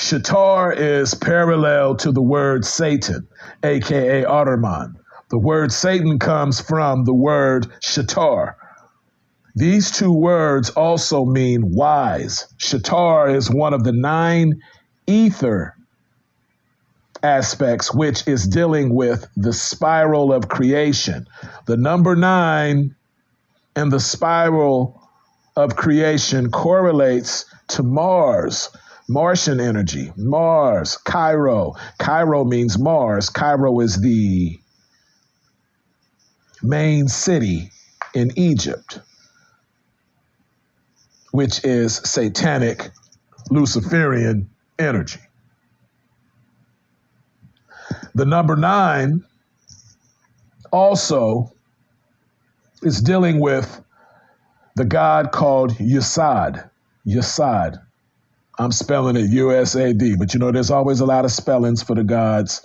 Shatar is parallel to the word Satan, aka Ahriman. The word Satan comes from the word Shatar. These two words also mean wise. Shatar is one of the 9 ether aspects, which is dealing with the spiral of creation. The number 9 and the spiral of creation correlates to Mars, Martian energy, Mars, Cairo. Cairo means Mars. Cairo is the main city in Egypt, which is satanic Luciferian energy. The number 9 also is dealing with the god called Yasad. Yasad. I'm spelling it U-S-A-D, but you know, there's always a lot of spellings for the gods.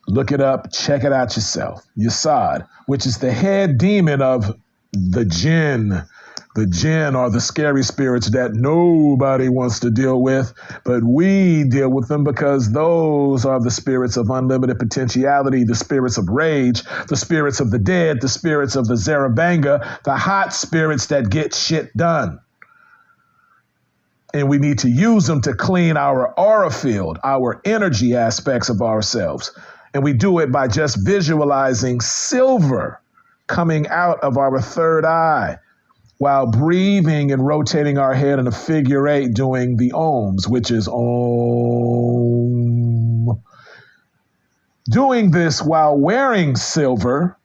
Look it up, check it out yourself. Yasad, which is the head demon of the jinn. The jinn are the scary spirits that nobody wants to deal with, but we deal with them because those are the spirits of unlimited potentiality, the spirits of rage, the spirits of the dead, the spirits of the Zarabanga, the hot spirits that get shit done. And we need to use them to clean our aura field, our energy aspects of ourselves. And we do it by just visualizing silver coming out of our third eye, while breathing and rotating our head in a figure 8, doing the ohms, which is om. Doing this while wearing silver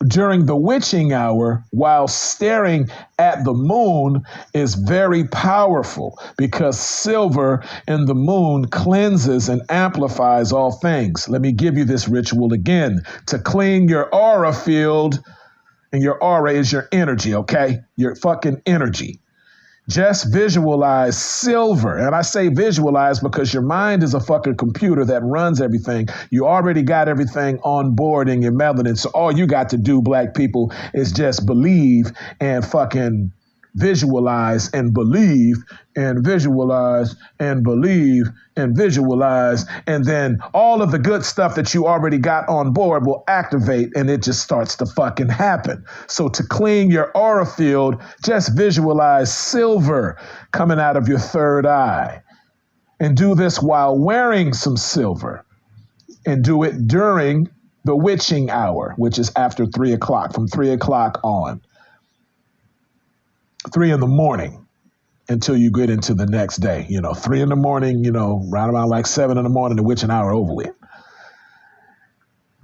during the witching hour while staring at the moon is very powerful, because silver and the moon cleanses and amplifies all things. Let me give you this ritual again. To clean your aura field, and your aura is your energy, okay? Your fucking energy. Just visualize silver. And I say visualize because your mind is a fucking computer that runs everything. You already got everything on board in your melanin. So all you got to do, black people, is just believe and fucking visualize and believe and visualize and believe and visualize. And then all of the good stuff that you already got on board will activate, and it just starts to fucking happen. So to clean your aura field, just visualize silver coming out of your third eye. And do this while wearing some silver. And do it during the witching hour, which is after 3 o'clock, from 3 o'clock on. 3 in the morning until you get into the next day. 3 in the morning, right around like 7 in the morning, the witching hour over with.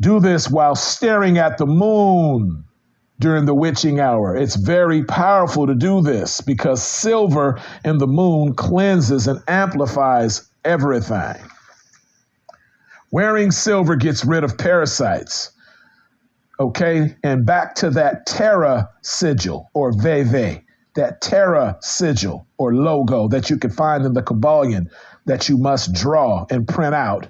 Do this while staring at the moon during the witching hour. It's very powerful to do this because silver and the moon cleanses and amplifies everything. Wearing silver gets rid of parasites. Okay, and back to that Terra sigil or Veve. That Terra sigil or logo that you can find in the Kabbalion that you must draw and print out.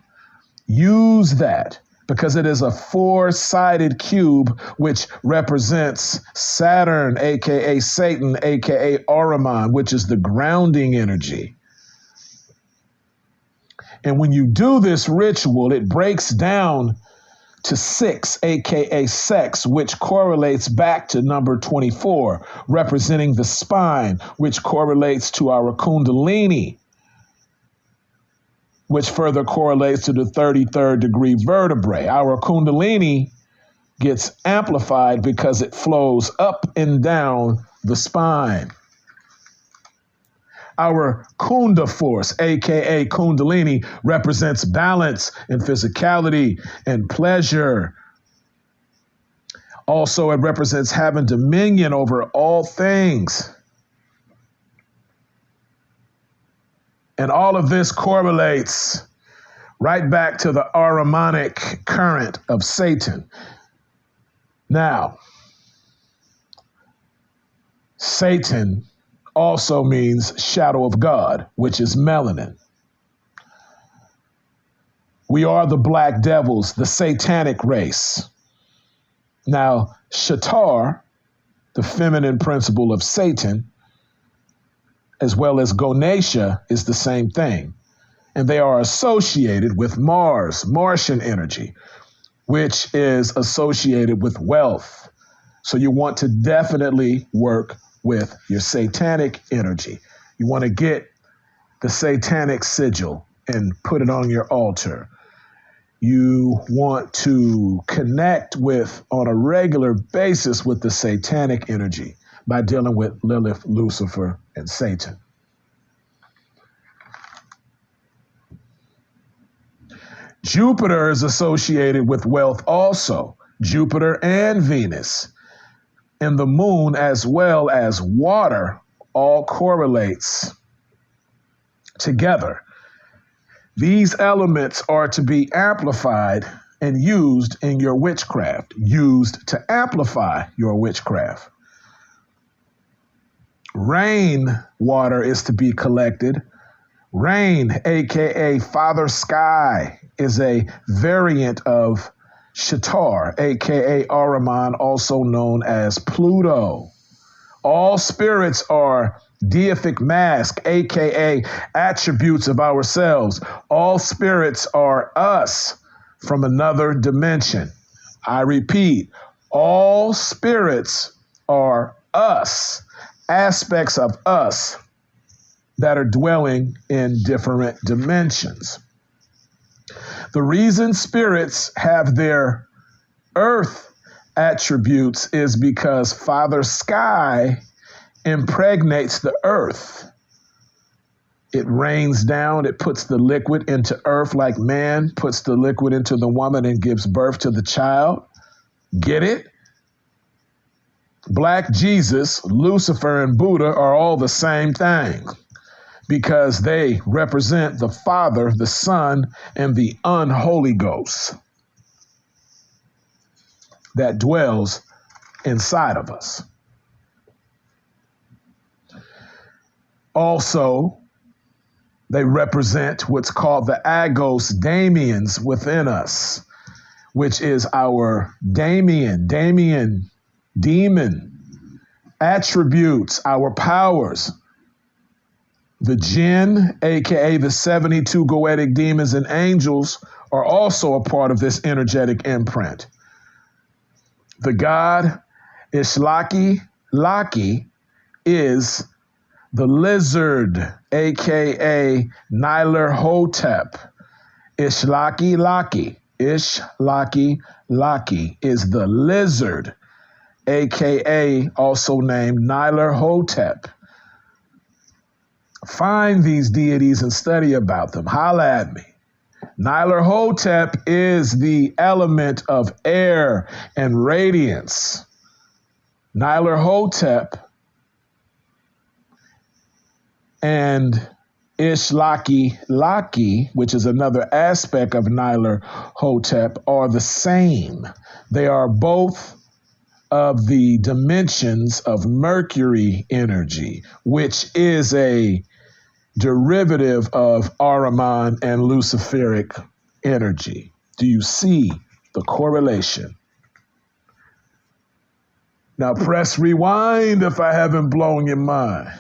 Use that because it is a 4-sided cube which represents Saturn, aka Satan, aka Ahriman, which is the grounding energy. And when you do this ritual, it breaks down to 6, aka sex, which correlates back to number 24, representing the spine, which correlates to our kundalini, which further correlates to the 33rd degree vertebrae. Our kundalini gets amplified because it flows up and down the spine. Our Kunda force, aka Kundalini, represents balance and physicality and pleasure. Also, it represents having dominion over all things. And all of this correlates right back to the Ahrimanic current of Satan. Now, Satan also means shadow of God, which is melanin. We are the black devils, the satanic race. Now, Shatar, the feminine principle of Satan, as well as Ganesha, is the same thing. and they are associated with Mars, Martian energy, which is associated with wealth. So you want to definitely work with your satanic energy. You want to get the satanic sigil and put it on your altar. You want to connect with, on a regular basis, with the satanic energy by dealing with Lilith, Lucifer, and Satan. Jupiter is associated with wealth also, Jupiter and Venus. And the moon, as well as water, all correlates together. These elements are to be amplified and used in your witchcraft, used to amplify your witchcraft. Rain water is to be collected. Rain, aka Father Sky, is a variant of Shatar, aka Ahriman, also known as Pluto. All spirits are deific mask, aka attributes of ourselves. All spirits are us from another dimension. I repeat, all spirits are us, aspects of us that are dwelling in different dimensions. The reason spirits have their earth attributes is because Father Sky impregnates the earth. It rains down, it puts the liquid into earth like man puts the liquid into the woman and gives birth to the child. Get it? Black Jesus, Lucifer, and Buddha are all the same thing because they represent the Father, the Son, and the unholy Ghost that dwells inside of us. Also, they represent what's called the Agos Damians within us, which is our demon attributes, our powers. The jinn, aka the 72 goetic demons and angels, are also a part of this energetic imprint. The god Ishlaki is the lizard, aka Niler Hotep. Ishlaki is the lizard, aka also named Niler Hotep. Find these deities and study about them. Holla at me. Niler Hotep is the element of air and radiance. Niler Hotep and Ishlaki, which is another aspect of Niler Hotep, are the same. They are both of the dimensions of Mercury energy, which is a derivative of Ahriman and Luciferic energy. Do you see the correlation? Now press rewind if I haven't blown your mind.